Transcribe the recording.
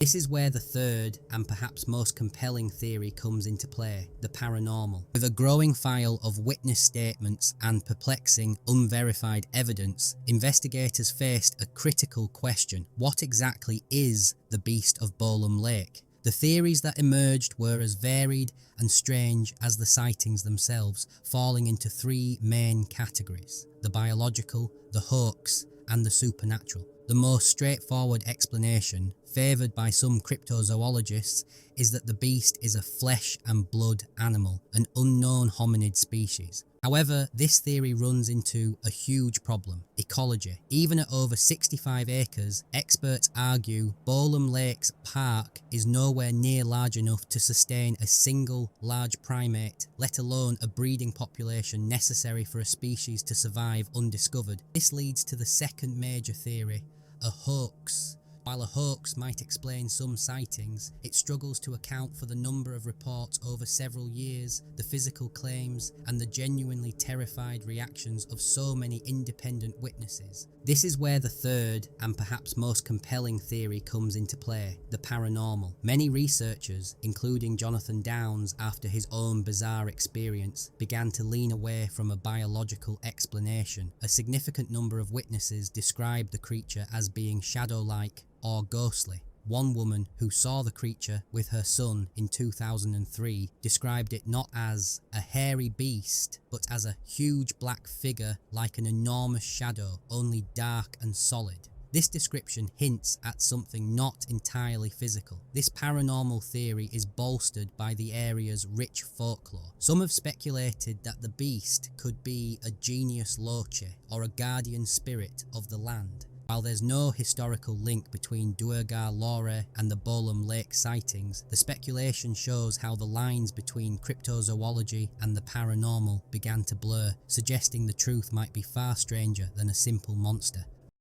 This is where the third and perhaps most compelling theory comes into play, the paranormal. With a growing file of witness statements and perplexing, unverified evidence, investigators faced a critical question: what exactly is the Beast of Bolam Lake? The theories that emerged were as varied and strange as the sightings themselves, falling into three main categories: the biological, the hoax, and the supernatural. The most straightforward explanation, favoured by some cryptozoologists, is that the beast is a flesh and blood animal, an unknown hominid species. However, this theory runs into a huge problem: ecology. Even at over 65 acres, experts argue Bolam Lake's park is nowhere near large enough to sustain a single large primate, let alone a breeding population necessary for a species to survive undiscovered. This leads to the second major theory, a hoax. While a hoax might explain some sightings, it struggles to account for the number of reports over several years, the physical claims, and the genuinely terrified reactions of so many independent witnesses. This is where the third and perhaps most compelling theory comes into play, the paranormal. Many researchers, including Jonathan Downes after his own bizarre experience, began to lean away from a biological explanation. A significant number of witnesses described the creature as being shadow-like or ghostly. One woman who saw the creature with her son in 2003 described it not as a hairy beast, but as a huge black figure like an enormous shadow, only dark and solid. This description hints at something not entirely physical. This paranormal theory is bolstered by the area's rich folklore. Some have speculated that the beast could be a genius loce, or a guardian spirit of the land. While there's no historical link between Duergar Lore and the Bolam Lake sightings, the speculation shows how the lines between cryptozoology and the paranormal began to blur, suggesting the truth might be far stranger than a simple monster.